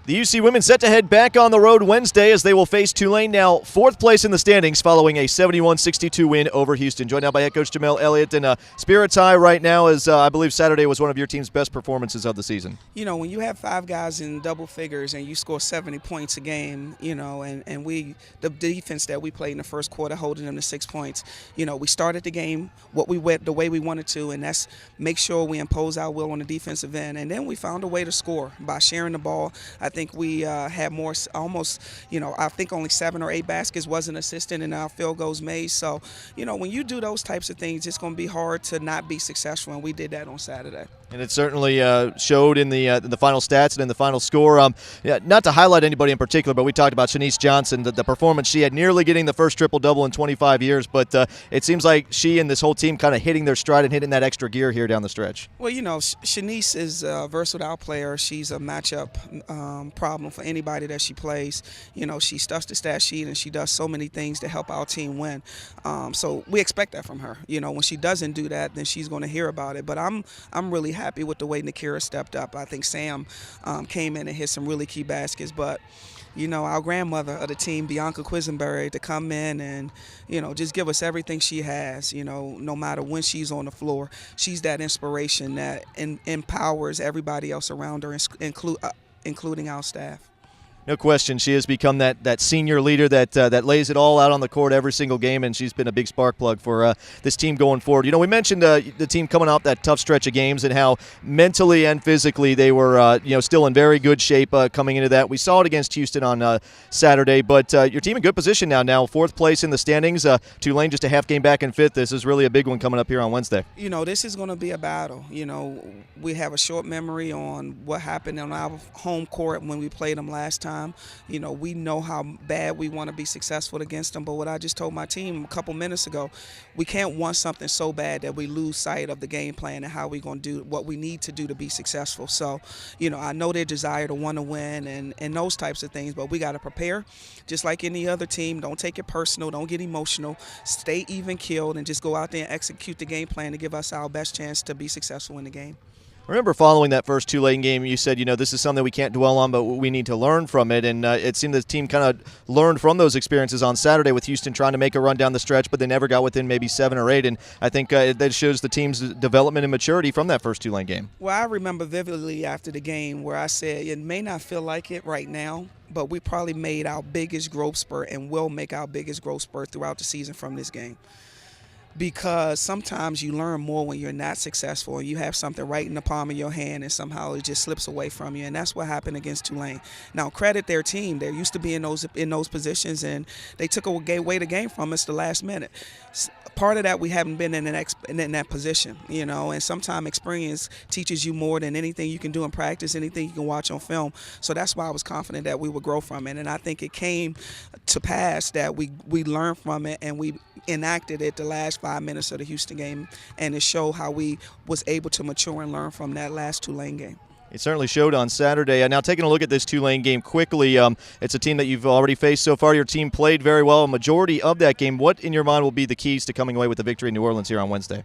The UC women set to head back on the road Wednesday as they will face Tulane, now fourth place in the standings following a 71-62 win over Houston. Joined now by head coach Jamelle, Elliott, and spirits high right now as I believe Saturday was one of your team's best performances of the season. You know, when you have five guys in double figures and you score 70 points a game, you know, and the defense that we played in the first quarter, holding them to 6 points, you know, we started the game the way we wanted to, and that's make sure we impose our will on the defensive end. And then we found a way to score by sharing the ball. I think we had more, almost, you know, I think only 7 or 8 baskets wasn't assisted in our field goals made. So, you know, when you do those types of things, it's going to be hard to not be successful, and we did that on Saturday. And it certainly showed in the final stats and in the final score. Not to highlight anybody in particular, but we talked about Shanice Johnson, the performance she had, nearly getting the first triple-double in 25 years. But it seems like she and this whole team kind of hitting their stride and hitting that extra gear here down the stretch. Well, you know, Shanice is a versatile player. She's a matchup problem for anybody that she plays. You know, she stuffs the stat sheet, and she does so many things to help our team win. So we expect that from her. You know, when she doesn't do that, then she's going to hear about it. But I'm really happy with the way Nakira stepped up. I think Sam came in and hit some really key baskets. But, you know, our grandmother of the team, Bianca Quisenberry, to come in and, you know, just give us everything she has, you know, no matter when she's on the floor. She's that inspiration that empowers everybody else around her, including our staff. No question, she has become that senior leader that lays it all out on the court every single game, and she's been a big spark plug for this team going forward. You know, we mentioned the team coming off that tough stretch of games and how mentally and physically they were, still in very good shape coming into that. We saw it against Houston on Saturday, but your team in good position now fourth place in the standings. Tulane just a half game back in fifth. This is really a big one coming up here on Wednesday. You know, this is going to be a battle. You know, we have a short memory on what happened on our home court when we played them last time. You know, we know how bad we want to be successful against them, but what I just told my team a couple minutes ago, we can't want something so bad that we lose sight of the game plan and how we're going to do what we need to do to be successful. So, you know, I know their desire to want to win and those types of things, but we got to prepare just like any other team. Don't take it personal. Don't get emotional. Stay even-keeled and just go out there and execute the game plan to give us our best chance to be successful in the game. I remember following that first Tulane game, you said, you know, this is something we can't dwell on, but we need to learn from it. And it seemed the team kind of learned from those experiences on Saturday with Houston trying to make a run down the stretch, but they never got within maybe 7 or 8. And I think that shows the team's development and maturity from that first Tulane game. Well, I remember vividly after the game where I said it may not feel like it right now, but we probably made our biggest growth spurt and will make our biggest growth spurt throughout the season from this game. Because sometimes you learn more when you're not successful and you have something right in the palm of your hand and somehow it just slips away from you, and that's what happened against Tulane. Now, credit their team. They're used to be in those positions, and they took away the game from us the last minute. Part of that, we haven't been in that position, you know, and sometimes experience teaches you more than anything you can do in practice, anything you can watch on film. So that's why I was confident that we would grow from it, and I think it came to pass that we learned from it and we enacted it the last 5 minutes of the Houston game, and it showed how we was able to mature and learn from that last Tulane game. It certainly showed on Saturday. Now, taking a look at this Tulane game quickly, it's a team that you've already faced so far. Your team played very well a majority of that game. What, in your mind, will be the keys to coming away with the victory in New Orleans here on Wednesday?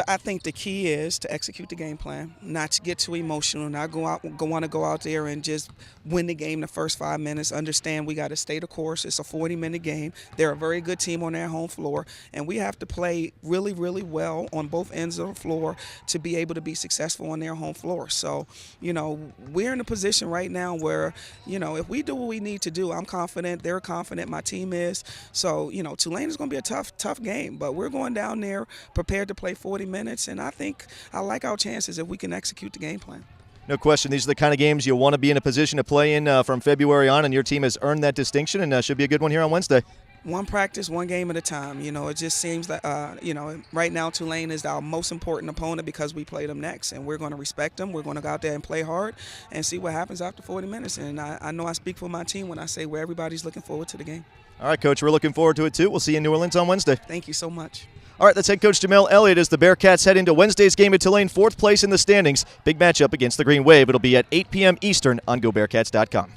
I think the key is to execute the game plan, not to get too emotional, not want to go out there and just win the game the first 5 minutes. Understand we got to stay the course. It's a 40-minute game. They're a very good team on their home floor, and we have to play really, really well on both ends of the floor to be able to be successful on their home floor. So, you know, we're in a position right now where, you know, if we do what we need to do, I'm confident, they're confident, my team is. So, you know, Tulane is going to be a tough game, but we're going down there prepared to play 40 minutes, and I think I like our chances if we can execute the game plan. No question. These are the kind of games you want to be in a position to play in from February on, and your team has earned that distinction, and should be a good one here on Wednesday. One practice, one game at a time. You know, it just seems that, you know, right now Tulane is our most important opponent because we play them next, and we're going to respect them. We're going to go out there and play hard and see what happens after 40 minutes. And I know I speak for my team when I say where everybody's looking forward to the game. All right, Coach, we're looking forward to it, too. We'll see you in New Orleans on Wednesday. Thank you so much. All right, that's head coach Jamelle Elliott as the Bearcats head into Wednesday's game at Tulane, fourth place in the standings. Big matchup against the Green Wave. It'll be at 8 p.m. Eastern on GoBearcats.com.